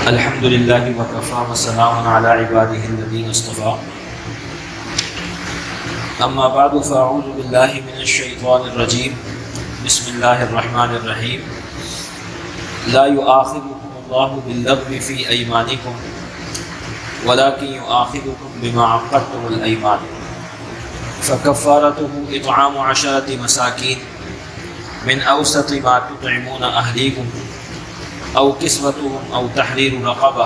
الحمد للہ وکفیٰ وسلام علی عبادہ الذین اصطفیٰ اما بعد فاعوذ باللہ من الشیطان الرجیم بسم اللہ الرحمن الرحیم لا یؤاخذکم اللہ باللغو فی ایمانکم ولکن یؤاخذکم بما عقدتم الایمان فکفارتہ اطعام 10 مساکین من اوسط ما تطعمون اہلیکم او کسوتهم او تحریر رقبہ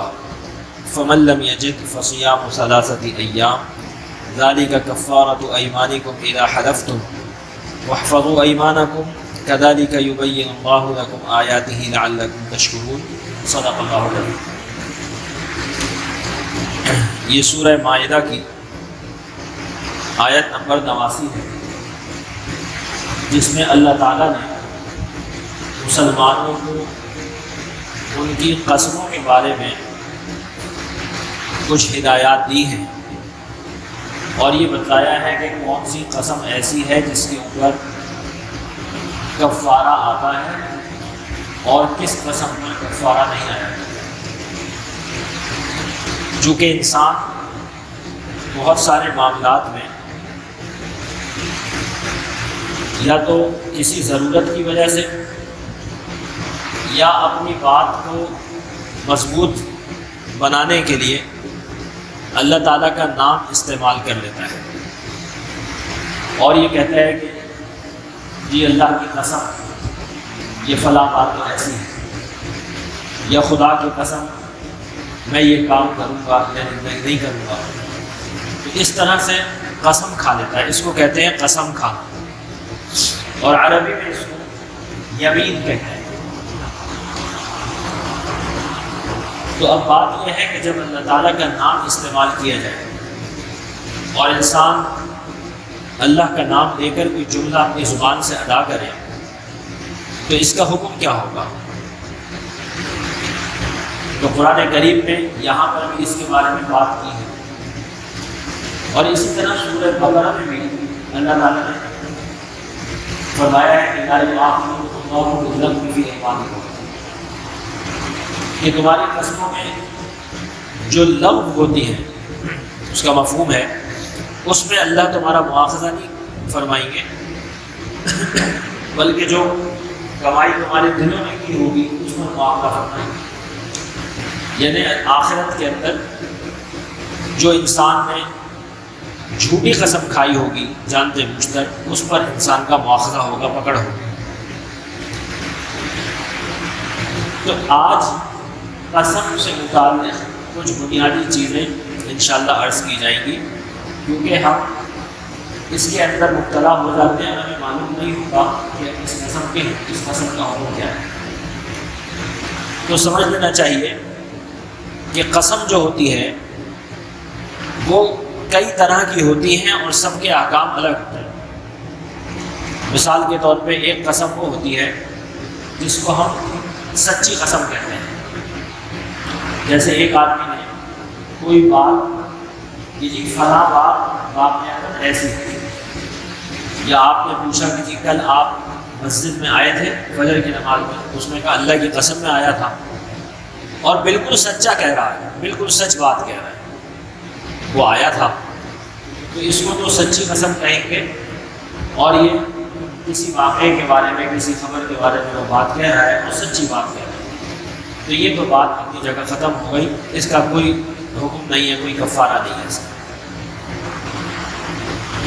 فمن لم یجد فصیام 3 ایام ذلك كفارة أيمانكم إذا حلفتم واحفظوا أيمانكم كذلك يبين الله لكم آياته لعلكم تشكرون صدق اللہ العظیم۔ یہ سورہ مائدہ کی آیت نمبر 89 ہے، جس میں اللہ تعالیٰ نے مسلمانوں کو ان کی قسموں کے بارے میں کچھ ہدایات دی ہیں اور یہ بتایا ہے کہ کون سی قسم ایسی ہے جس کے اوپر کفارہ آتا ہے اور کس قسم پر کفارہ نہیں آیا۔ چونکہ انسان بہت سارے معاملات میں یا تو کسی ضرورت کی وجہ سے یا اپنی بات کو مضبوط بنانے کے لیے اللہ تعالیٰ کا نام استعمال کر لیتا ہے اور یہ کہتا ہے کہ جی اللہ کی قسم یہ فلاں بات تو ایسی ہے، یا خدا کی قسم میں یہ کام کروں گا یا نہیں کروں گا، تو اس طرح سے قسم کھا لیتا ہے۔ اس کو کہتے ہیں قسم کھانا، اور عربی میں اس کو یمین کہتے ہیں۔ تو اب بات یہ ہے کہ جب اللہ تعالیٰ کا نام استعمال کیا جائے اور انسان اللہ کا نام لے کر کوئی جملہ اپنی زبان سے ادا کرے تو اس کا حکم کیا ہوگا؟ تو قرآن کریم میں یہاں پر بھی اس کے بارے میں بات کی ہے، اور اسی طرح سورہ بقرہ میں بھی اللہ تعالیٰ نے فرمایا ہے کہ لا یؤاخذکم اللہ باللغو فی ایمانکم، کہ تمہاری قسموں میں جو لغو ہوتی ہے اس کا مفہوم ہے اس میں اللہ تمہارا مواخذہ نہیں فرمائیں گے، بلکہ جو کمائی تمہارے دلوں نے کی ہوگی اس پر مواخذہ فرمائیں گے۔ یعنی آخرت کے اندر جو انسان نے جھوٹی قسم کھائی ہوگی جانتے بوجھتے، اس پر انسان کا مواخذہ ہوگا، پکڑ ہوگی۔ تو آج قسم سے متعلق کچھ بنیادی چیزیں انشاءاللہ عرض کی جائیں گی، کیونکہ ہم اس کے اندر مبتلا ہو جاتے ہیں، ہمیں معلوم نہیں ہوتا کہ اس قسم کا حکم کیا ہے۔ تو سمجھ لینا چاہیے کہ قسم جو ہوتی ہے وہ کئی طرح کی ہوتی ہیں اور سب کے احکام الگ ہوتے ہیں۔ مثال کے طور پہ ایک قسم وہ ہوتی ہے جس کو ہم سچی قسم کہتے ہیں، جیسے ایک آدمی نے کوئی بات کہ جی فلاں بات واقعات ایسی ہے، یا آپ نے پوچھا کہ جی کل آپ مسجد میں آئے تھے فجر کی نماز میں، اس نے کہا اللہ کی قسم میں آیا تھا، اور بالکل سچا کہہ رہا ہے، بالکل سچ بات کہہ رہا ہے، وہ آیا تھا، تو اس کو تو سچی قسم کہیں گے، اور یہ کسی واقعے کے بارے میں کسی خبر کے بارے میں وہ بات کہہ رہا ہے اور سچی بات کہہ رہا ہے، تو یہ تو بات اپنی جگہ ختم ہو گئی، اس کا کوئی حکم نہیں ہے، کوئی کفارہ نہیں ہے اس کا۔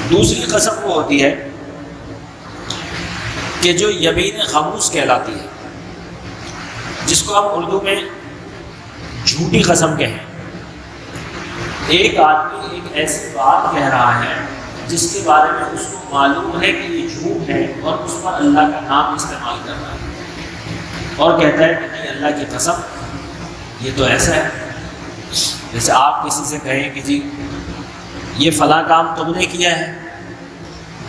دوسری قسم وہ ہوتی ہے کہ جو یمین غموس کہلاتی ہے، جس کو ہم اردو میں جھوٹی قسم کہیں۔ ایک آدمی ایک ایسی بات کہہ رہا ہے جس کے بارے میں اس کو معلوم ہے کہ یہ جھوٹ ہے، اور اس پر اللہ کا نام استعمال کر رہا ہے اور کہتا ہے کہ نہیں اللہ کی قسم یہ تو ایسا ہے۔ جیسے آپ کسی سے کہیں کہ جی یہ فلاں کام تم نے کیا ہے،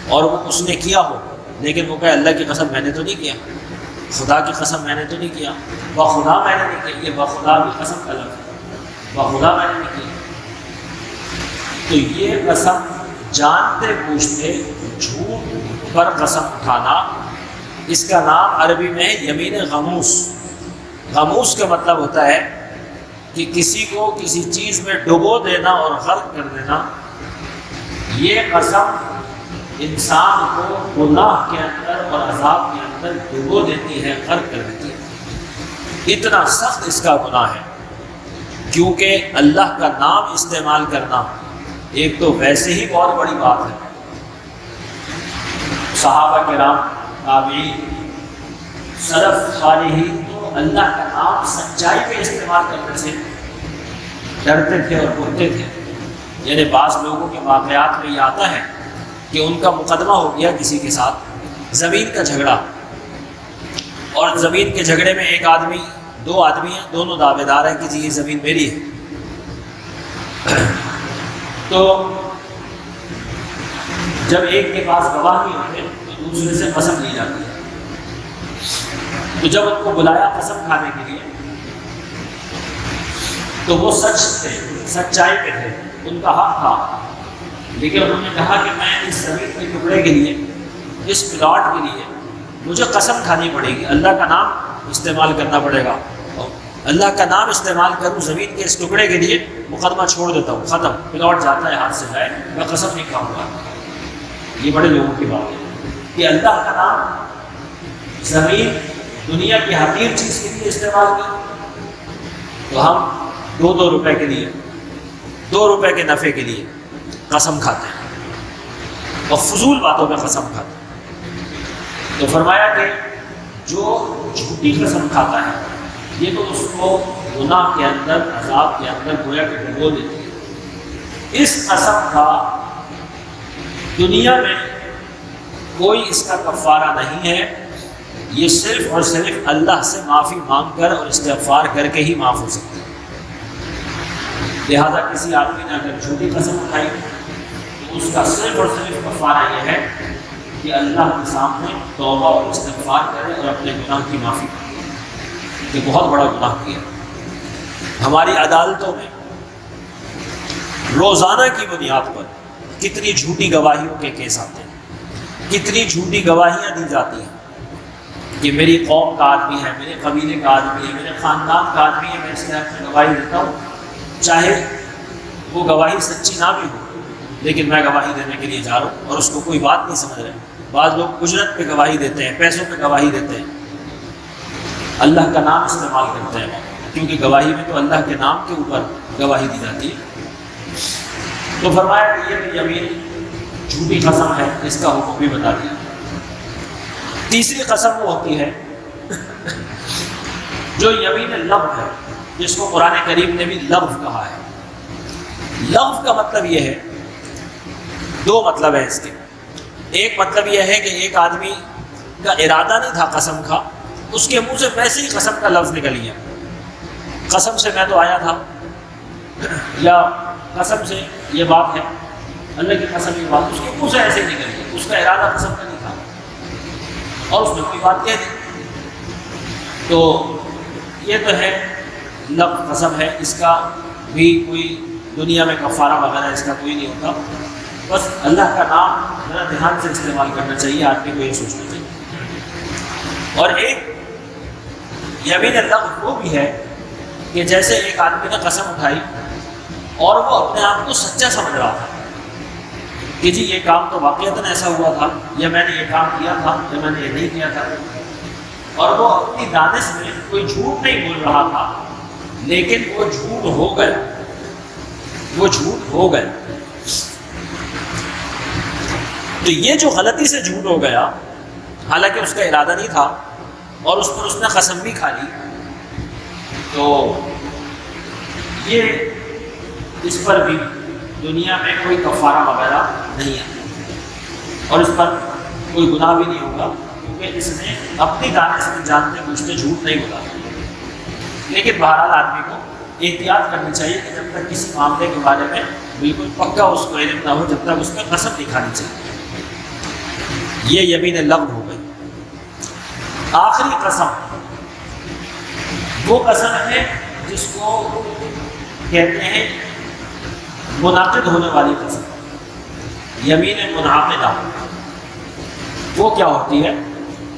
اور وہ اس نے کیا ہو، لیکن وہ کہے اللہ کی قسم میں نے تو نہیں کیا، خدا کی قسم میں نے تو نہیں کیا، بخدا میں نے نہیں کیا، یہ بخدا بھی قسم کا لفظ ہے، بخدا میں نے نہیں کیا۔ تو یہ قسم جانتے بوجھتے جھوٹ پر قسم اٹھانا، اس کا نام عربی میں ہے یمین غموس۔ غموس کا مطلب ہوتا ہے کہ کسی کو کسی چیز میں ڈبو دینا اور غرق کر دینا، یہ قسم انسان کو گناہ کے اندر اور عذاب کے اندر ڈبو دیتی ہے، غرق کر دیتی ہے۔ اتنا سخت اس کا گناہ ہے، کیونکہ اللہ کا نام استعمال کرنا ایک تو ویسے ہی بہت بڑی بات ہے۔ صحابہ کرام، تابعین، سلف صالحین تو اللہ کا نام سچائی پہ استعمال کرنے سے ڈرتے تھے اور بولتے تھے۔ یعنی بعض لوگوں کے واقعات میں یہ آتا ہے کہ ان کا مقدمہ ہو گیا کسی کے ساتھ، زمین کا جھگڑا، اور زمین کے جھگڑے میں ایک آدمی، دو آدمی ہیں، دونوں دعوے دار ہیں کہ جی یہ زمین میری ہے۔ تو جب ایک کے پاس گواہ نہیں ہوتے تو دوسرے سے قسم لی جاتی ہے۔ تو جب ان کو بلایا قسم کھانے کے لیے تو وہ سچ تھے، سچائی پہ تھے، ان کا حق تھا، لیکن انہوں نے کہا کہ میں اس زمین کے ٹکڑے کے لیے، اس پلاٹ کے لیے مجھے قسم کھانی پڑے گی، اللہ کا نام استعمال کرنا پڑے گا، اللہ کا نام استعمال کروں زمین کے اس ٹکڑے کے لیے، مقدمہ چھوڑ دیتا ہوں، ختم، پلاٹ جاتا ہے ہاتھ سے جائے، میں قسم نہیں کھاؤں گا۔ یہ بڑے لوگوں کی بات ہے کہ اللہ کا نام زمین دنیا کی حقیر چیز کے لیے استعمال کیا، تو ہم دو روپے کے لیے، 2 روپے کے نفع کے لیے قسم کھاتے ہیں اور فضول باتوں میں قسم کھاتے ہیں۔ تو فرمایا کہ جو جھوٹی قسم کھاتا ہے یہ تو اس کو گناہ کے اندر، عذاب کے اندر گویا کہ ڈبو دیتی ہے۔ اس قسم کا دنیا میں کوئی اس کا کفارہ نہیں ہے، یہ صرف اور صرف اللہ سے معافی مانگ کر اور استغفار کر کے ہی معاف ہو سکتی ہے۔ لہذا کسی آدمی نے اگر جھوٹی قسم اٹھائی تو اس کا صرف اور صرف کفارہ یہ ہے کہ اللہ کے سامنے توبہ اور استغفار کرے اور اپنے گناہ کی معافی مانگے۔ یہ بہت بڑا گناہ کیا۔ ہماری عدالتوں میں روزانہ کی بنیاد پر کتنی جھوٹی گواہیوں کے کیس آتے ہیں، کتنی جھوٹی گواہیاں دی جاتی ہیں کہ میری قوم کا آدمی ہے، میرے قبیلے کا آدمی ہے، میرے خاندان کا آدمی ہے، میں اس کے حق میں گواہی دیتا ہوں، چاہے وہ گواہی سچی نہ بھی ہو، لیکن میں گواہی دینے کے لیے جا رہا ہوں، اور اس کو کوئی بات نہیں سمجھ رہے۔ بعض لوگ اجرت پہ گواہی دیتے ہیں، پیسوں پہ گواہی دیتے ہیں، اللہ کا نام استعمال کرتے ہیں، کیونکہ گواہی میں تو اللہ کے نام کے اوپر گواہی دی جاتی ہے۔ تو فرمایا کہ یہ یمین جھوٹی قسم ہے، اس کا حکم بھی بتا دیا۔ تیسری قسم وہ ہوتی ہے جو یمین لغو ہے، جس کو قرآن کریم نے بھی لغو کہا ہے۔ لغو کا مطلب یہ ہے، 2 مطلب ہے اس کے۔ ایک مطلب یہ ہے کہ ایک آدمی کا ارادہ نہیں تھا قسم کا، اس کے منہ سے ویسے ہی قسم کا لفظ نکل گیا، قسم سے میں تو آیا تھا، یا قسم سے یہ بات ہے، اللہ کی قسم یہ بات، اس کے منہ سے ایسے ہی نکل گئی، اس کا ارادہ قسم کا نہیں تھا اور اس نے کوئی بات کہہ دی۔ تو یہ تو ہے لفظ قسم ہے، اس کا بھی کوئی دنیا میں کفارہ وغیرہ اس کا کوئی نہیں ہوتا، بس اللہ کا نام ذرا دھیان سے استعمال کرنا چاہیے، آدمی کو یہ سوچنا چاہیے۔ اور ایک یمین لغو وہ بھی ہے کہ جیسے ایک آدمی نے قسم اٹھائی اور وہ اپنے آپ کو سچا سمجھ رہا تھا کہ جی یہ کام تو واقعتاً ایسا ہوا تھا، یا میں نے یہ کام کیا تھا، یا میں نے یہ نہیں کیا تھا، اور وہ اپنی دانش میں کوئی جھوٹ نہیں بول رہا تھا، لیکن وہ جھوٹ ہو گیا، وہ جھوٹ ہو گیا۔ تو یہ جو غلطی سے جھوٹ ہو گیا، حالانکہ اس کا ارادہ نہیں تھا، اور اس پر اس نے قسم بھی کھا لی، تو یہ اس پر بھی دنیا میں کوئی کفارہ وغیرہ نہیں ہے، اور اس پر کوئی گناہ بھی نہیں ہوگا، کیونکہ اس نے اپنی دانش سے جانتے بوجھتے جھوٹ نہیں بولا۔ لیکن بہرحال آدمی کو احتیاط کرنی چاہیے کہ جب تک کسی معاملے کے بارے میں بالکل پکا اس کو علم نہ ہو، جب تک اس میں قسم نہیں کھانی چاہیے۔ یہ یمین لغو ہو گئی۔ آخری قسم وہ قسم ہے جس کو کہتے ہیں منعقد ہونے والی قسم، یمین منعقدہ۔ وہ کیا ہوتی ہے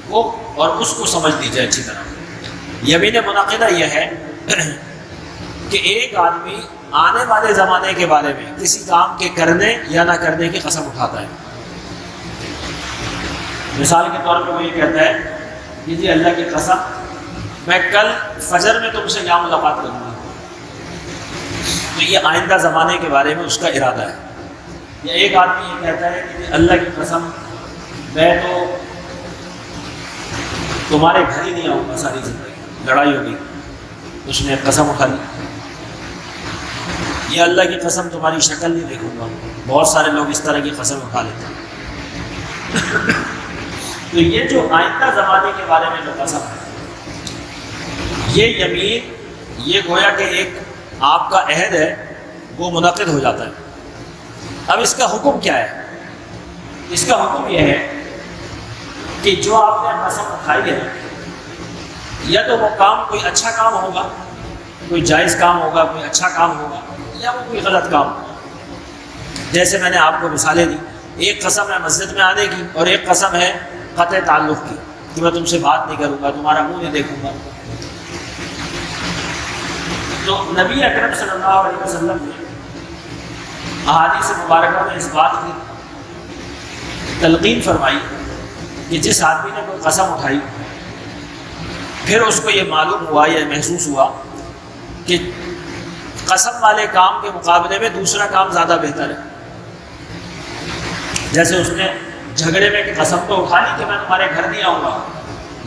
وہ، اور اس کو سمجھ لیجیے اچھی طرح۔ یمین منعقدہ یہ ہے کہ ایک آدمی آنے والے زمانے کے بارے میں کسی کام کے کرنے یا نہ کرنے کی قسم اٹھاتا ہے. مثال کے طور پہ وہ یہ کہتا ہے کہ جی اللہ کی قسم میں کل فجر میں تم سے یہاں ملاقات کروں گا. تو یہ آئندہ زمانے کے بارے میں اس کا ارادہ ہے. یا ایک آدمی یہ کہتا ہے کہ اللہ کی قسم میں تو تمہارے گھر ہی نہیں آؤں گا ساری زندگی, لڑائی ہوگی, اس نے قسم اٹھا لی. یہ اللہ کی قسم تمہاری شکل نہیں دیکھوں گا. بہت سارے لوگ اس طرح کی قسم اٹھا لیتے ہیں. تو یہ جو آئندہ زمانے کے بارے میں جو قسم ہے, یہ یمین, یہ گویا کہ ایک آپ کا عہد ہے, وہ منعقد ہو جاتا ہے. اب اس کا حکم کیا ہے؟ اس کا حکم یہ ہے کہ جو آپ نے قسم اٹھائی ہے, یا تو وہ کام کوئی اچھا کام ہوگا, کوئی جائز کام ہوگا, کوئی اچھا کام ہوگا, یا وہ کوئی غلط کام ہوگا. جیسے میں نے آپ کو مثالیں دی, ایک قسم ہے مسجد میں آنے کی اور ایک قسم ہے قطع تعلق کی کہ میں تم سے بات نہیں کروں گا, تمہارا منہ نہیں دیکھوں گا. تو نبی اکرم صلی اللہ علیہ وسلم نے احادیث مبارکہ میں اس بات کی تلقین فرمائی کہ جس آدمی نے کوئی قسم اٹھائی, پھر اس کو یہ معلوم ہوا یا محسوس ہوا کہ قسم والے کام کے مقابلے میں دوسرا کام زیادہ بہتر ہے. جیسے اس نے جھگڑے میں کہ قسم تو اٹھا لی کہ میں تمہارے گھر نہیں آؤں گا,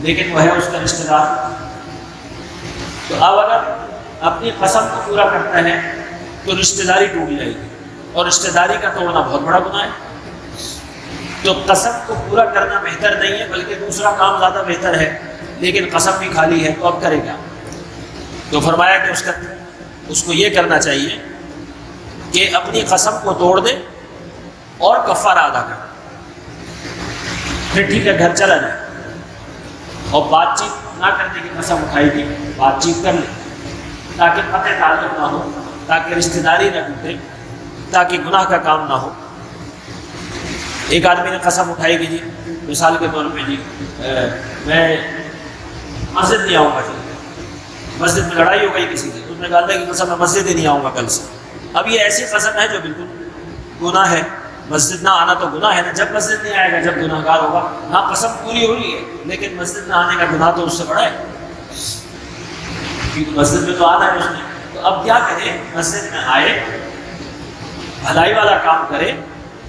لیکن وہ ہے اس کا رشتہ دار. تو اب اگر اپنی قسم کو پورا کرتا ہے تو رشتہ داری ٹوٹ جائے گی, اور رشتہ داری کا توڑنا بہت بڑا گناہ ہے. تو قسم کو پورا کرنا بہتر نہیں ہے, بلکہ دوسرا کام زیادہ بہتر ہے, لیکن قسم بھی کھالی ہے تو اب کرے گا. تو فرمایا کہ اس کو یہ کرنا چاہیے کہ اپنی قسم کو توڑ دے اور کفارہ ادا کر, پھر ٹھیک ہے گھر چلا جائے, اور بات چیت نہ کرنے کی قسم اٹھائی تھی, بات چیت کر لے تاکہ قطع تعلق نہ ہو, تاکہ رشتہ داری نہ ٹوٹے, تاکہ گناہ کا کام نہ ہو. ایک آدمی نے قسم اٹھائی کہ جی مثال کے طور پہ جی میں مسجد نہیں آؤں گا, مسجد میں لڑائی ہو گئی کسی کی, اس نے کہا کہ قسم میں مسجد ہی نہیں آؤں گا کل سے. اب یہ ایسی قسم ہے جو بالکل گناہ ہے. مسجد نہ آنا تو گناہ ہے نا, جب مسجد نہیں آئے گا جب گناہ گار ہوگا. ہاں قسم پوری ہو رہی ہے, لیکن مسجد نہ آنے کا گناہ تو اس سے بڑا ہے, کیونکہ مسجد میں تو آنا ہے اس نے. تو اب کیا کرے, مسجد میں آئے, بھلائی والا کام کرے,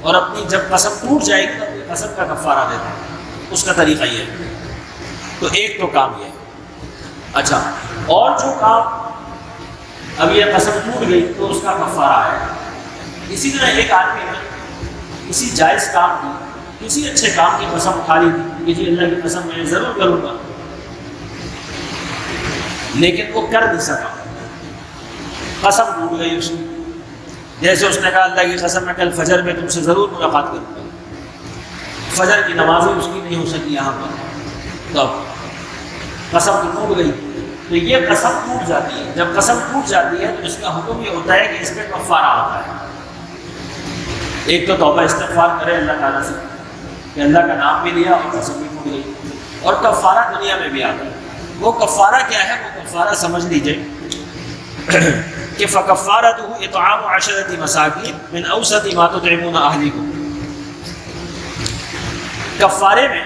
اور اپنی جب قسم ٹوٹ جائے گی تو اپنی قسم کا کفارہ دیتا ہے. اس کا طریقہ یہ ہے. تو ایک تو کام یہ ہے. اچھا, اور جو کام اب یہ قسم ٹوٹ گئی تو اس کا کفارہ ہے. اسی طرح ایک آدمی نے کسی جائز کام کی, کسی اچھے کام کی قسم اٹھا لی تھی کہ جی اللہ کی قسم میں ضرور کروں گا, لیکن وہ کر نہیں سکا, قسم ٹوٹ گئی اس کی. جیسے اس نے کہا اللہ کی قسم میں کل فجر میں تم سے ضرور ملاقات کروں گا, فجر کی نماز اس کی نہیں ہو سکی یہاں پر, تو قسم تو ٹوٹ گئی. تو یہ قسم ٹوٹ جاتی ہے. جب قسم ٹوٹ جاتی ہے تو اس کا حکم یہ ہوتا ہے کہ اس پہ کفارہ آتا ہے. ایک تو توبہ استغفار کرے اللہ تعالیٰ سے کہ اللہ کا نام بھی لیا اور قسم بھی ٹوٹ گئی, اور کفارہ دنیا میں بھی آتا ہے. وہ کفارہ کیا ہے؟ وہ کفارہ سمجھ لیجیے کہ فَكَفَّارَتُهُ إِطْعَامُ 10 مَسَاكِينَ مِنْ أَوْسَطِ مَا تُطْعِمُونَ أَهْلِكُمْ. کفارے میں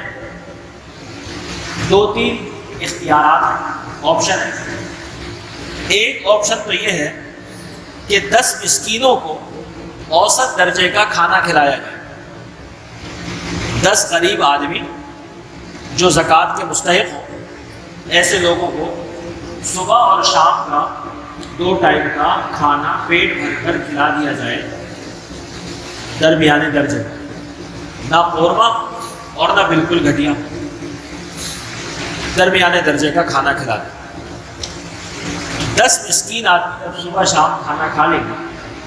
2-3 اختیارات ہیں, آپشن ہے. ایک آپشن تو یہ ہے کہ 10 مسکینوں کو اوسط درجے کا کھانا کھلایا جائے. 10 غریب آدمی جو زکوٰۃ کے مستحق ہوں, ایسے لوگوں کو صبح اور شام کا 2 ٹائم کا کھانا پیٹ بھر کر کھلا دیا جائے, درمیانے درجے کا, نہ قورمہ اور نہ بالکل گھٹیا, درمیانے درجے کا کھانا کھلا دیں. 10 مسکین آدمی جب صبح شام کھانا کھا لیں گے,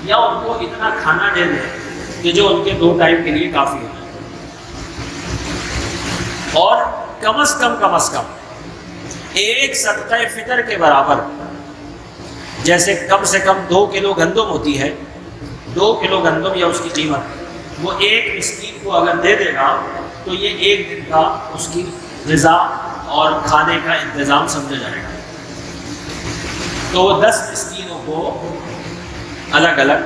یا ان کو اتنا کھانا دے دیں کہ جو ان کے 2 ٹائم کے لیے کافی ہو جائے, اور کم از کم ایک صدقہ فطر کے برابر, جیسے کم سے کم 2 کلو گندم ہوتی ہے, 2 کلو گندم یا اس کی قیمت, وہ ایک مسکین کو اگر دے دے گا تو یہ 1 دن کا اس کی غذا اور کھانے کا انتظام سمجھا جائے گا. تو وہ 10 مسکینوں کو الگ الگ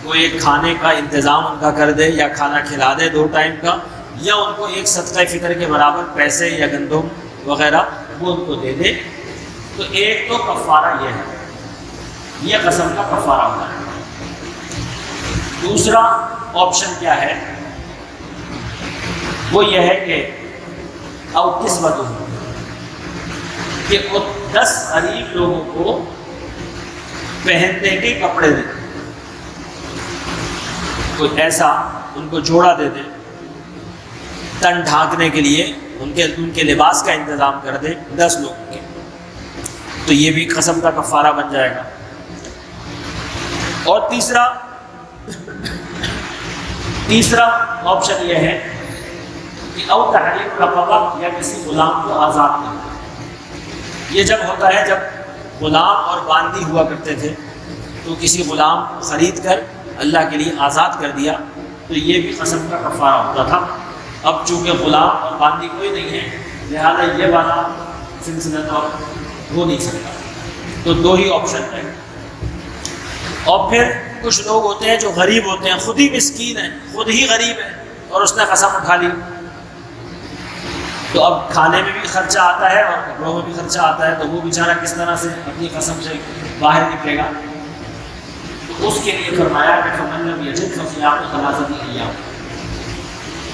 کوئی ایک کھانے کا انتظام ان کا کر دے یا کھانا کھلا دے 2 ٹائم کا، یا ان کو ایک صدقہ فطر کے برابر پیسے یا گندم وغیرہ وہ ان کو دے دے، تو ایک تو کفارہ یہ ہے، یہ قسم کا کفارہ ہوتا ہے۔ دوسرا آپشن کیا ہے؟ وہ یہ ہے کہ او کسوت ہو، کہ وہ 10 غریب لوگوں کو پہننے کے کپڑے دے، کوئی ایسا ان کو جوڑا دے دے، تن ڈھانکنے کے لیے ان کے لباس کا انتظام کر دے 10 لوگوں کے، تو یہ بھی قسم کا کفارہ بن جائے گا۔ اور تیسرا آپشن یہ ہے کہ او تحریر رقبہ، یا کسی غلام کو آزاد کرنا۔ یہ جب ہوتا ہے جب غلام اور باندی ہوا کرتے تھے، تو کسی غلام کو خرید کر اللہ کے لیے آزاد کر دیا، تو یہ بھی قسم کا کفارہ ہوتا تھا۔ اب چونکہ غلام اور باندی کوئی نہیں ہے، لہذا یہ والا سلسلہ تو ہو نہیں سکتا، تو 2 ہی آپشن ہے۔ اور پھر کچھ لوگ ہوتے ہیں جو غریب ہوتے ہیں، خود ہی مسکین ہے، خود ہی غریب ہے، اور اس نے قسم اٹھا لی، تو اب کھانے میں بھی خرچہ آتا ہے اور کپڑوں میں بھی خرچہ آتا ہے، تو وہ بیچارہ کس طرح سے اپنی قسم سے باہر نکلے گا؟ تو اس کے لیے فرمایا کہ فمن لم یجد فصیام 3 ایام،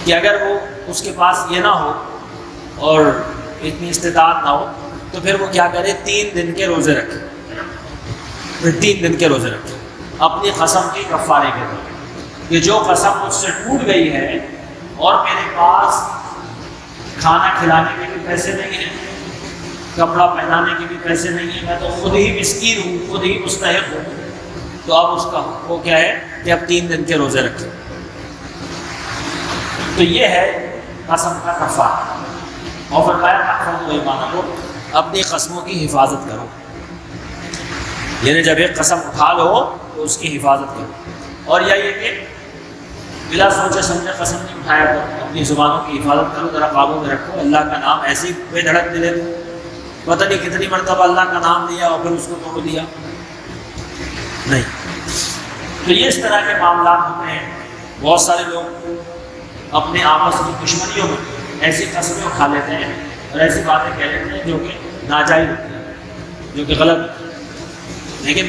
کہ اگر وہ اس کے پاس یہ نہ ہو اور اتنی استطاعت نہ ہو، تو پھر وہ کیا کرے؟ 3 دن کے روزے رکھے، پھر 3 دن کے روزے رکھے اپنی قسم کے کفارے کے طور، کہ جو قسم مجھ سے ٹوٹ گئی ہے اور میرے پاس کھانا کھلانے کے بھی پیسے نہیں ہیں، کپڑا پہنانے کے بھی پیسے نہیں ہیں، میں تو خود ہی مسکین ہوں، خود ہی مستحق ہوں، تو اب اس کا وہ کیا ہے کہ اب 3 دن کے روزے رکھے۔ تو یہ ہے قسم کا کفارہ۔ اور فرمایا احفظوا ایمانکم، اپنی قسموں کی حفاظت کرو، یعنی جب ایک قسم اٹھا لو تو اس کی حفاظت کرو، اور یا یہ کہ بلا سوچے سمجھے قسم نہیں اٹھایا کرو، اپنی زبانوں کی حفاظت کرو، ذرا قابو میں رکھو، اللہ کا نام ایسے ہی بے دھڑک دے دو، پتہ نہیں کتنی مرتبہ اللہ کا نام لیا اور پھر اس کو توڑ دیا، نہیں۔ تو یہ اس طرح کے معاملات ہوتے ہیں۔ بہت سارے لوگ اپنے آپس کی دشمنیوں میں ایسی قسمیں اٹھا لیتے ہیں اور ایسی باتیں کہہ لیتے ہیں جو کہ ناجائز ہوتی ہیں، جو کہ غلط ہوتی ہیں، لیکن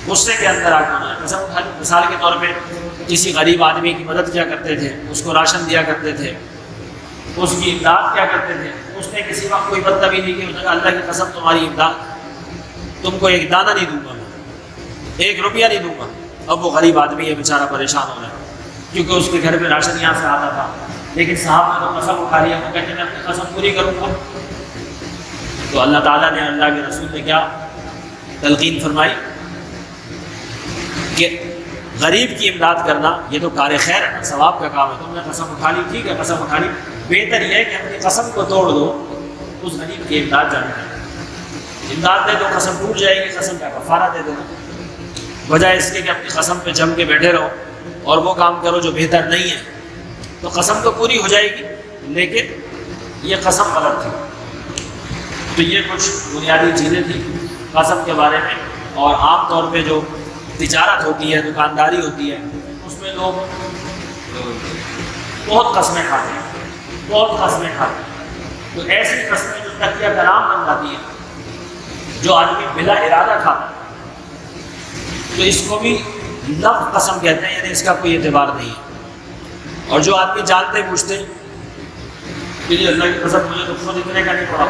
غصے کے اندر آ کے انہوں نے قسم اٹھا لی۔ مثال کے طور پہ کسی غریب آدمی کی مدد کیا کرتے تھے، اس کو راشن دیا کرتے تھے، اس کی امداد کیا کرتے تھے، اس نے کسی وقت کوئی بدتمیزی کی، اس نے کہا اللہ کی قسم تمہاری امداد، تم کو 1 دانہ نہیں دوں گا، 1 روپیہ نہیں دوں گا۔ اب وہ غریب آدمی ہے بیچارہ پریشان ہو رہا ہے، کیونکہ اس کے گھر پہ راشن یہاں سے آتا تھا، لیکن صاحب نے تو قسم اٹھا لیا، وہ کہتے ہیں میں اپنی قسم پوری کروں گا۔ تو اللہ تعالیٰ نے، اللہ کے رسول نے کیا تلقین فرمائی کہ غریب کی امداد کرنا یہ تو کار خیر ہے، ثواب کا کام ہے، تم نے قسم اٹھا لی، ٹھیک ہے قسم اٹھا لی، بہتر یہ ہے کہ اپنی قسم کو توڑ دو، اس غریب کی امداد جانے دو، امداد دے دو، قسم ٹوٹ جائے گی، قسم کا کفارہ دے دو، بجائے اس کے کہ اپنی قسم پہ جم کے بیٹھے رہو اور وہ کام کرو جو بہتر نہیں ہے۔ تو قسم تو پوری ہو جائے گی لیکن یہ قسم غلط تھی۔ تو یہ کچھ بنیادی چیزیں تھیں قسم کے بارے میں۔ اور عام طور پہ جو تجارت ہوتی ہے، دکانداری ہوتی ہے، اس میں لوگ بہت قسمیں کھاتے ہیں، بہت قسمیں کھاتے ہیں۔ تو ایسی قسمیں جو تکیہ کلام بن جاتی ہیں، جو آدمی بلا ارادہ کھاتا ہے، تو اس کو بھی لفظ قسم کہتے ہیں، یعنی اس کا کوئی اعتبار نہیں ہے۔ اور جو آدمی جانتے پوچھتے کہ یہ اللہ کی قسم مجھے تو خود اتنے کا نہیں پڑا،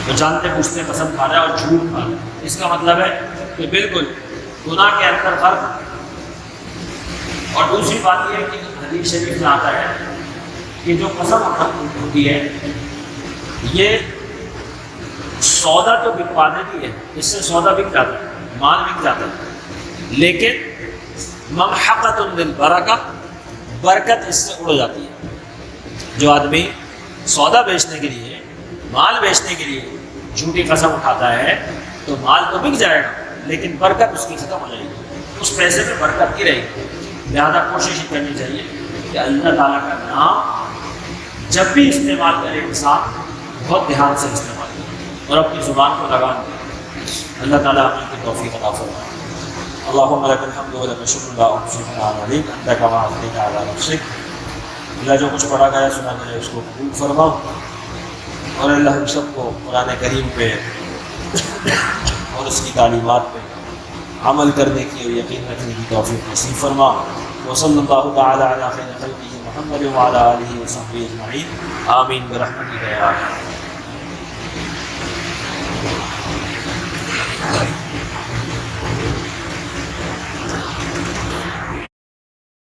تو جانتے پوچھتے قسم کھا رہا ہے اور جھوٹ کھا رہا ہے، اس کا مطلب ہے کہ بالکل گناہ کے اندر فرق۔ اور دوسری بات یہ ہے کہ حدیث شریف میں آتا ہے کہ جو قسم ہوتی ہے یہ سودا تو بکوا دیتی ہے، اس سے سودا بک جاتا ہے، مال بک جاتا ہے، لیکن ممحقۃ للبرکہ، برکت اس سے اڑ جاتی ہے۔ جو آدمی سودا بیچنے کے لیے، مال بیچنے کے لیے جھوٹی قسم اٹھاتا ہے تو مال تو بک جائے گا لیکن برکت اس کی ختم ہو جائے گی، اس پیسے میں برکت نہیں رہے گی۔ لہذا کوشش ہی کرنی چاہیے کہ اللہ تعالیٰ کا نام جب بھی استعمال کرے انسان بہت دھیان سے استعمال کرے اور اپنی زبان کو لگان دے۔ اللہ تعالیٰ ہمیں کی توفیق عطا فرمائے. اللہم لک الحمد و لک الشکر لا احصی ثناء علیک انت کما اثنیت علی نفسک. اللہ جو کچھ پڑھا گیا سنا گیا اس کو قبول فرما، اور اللہ ہم سب کو قرآن کریم پہ اور اس کی تعلیمات پہ عمل کرنے کی اور یقین رکھنے کی توفیق نصیب فرما. وصلی اللہ تعالی علی خیر خلقہ محمد وعلی آلہ وصحبہ اجمعین. آمین برحمتک یا ارحم.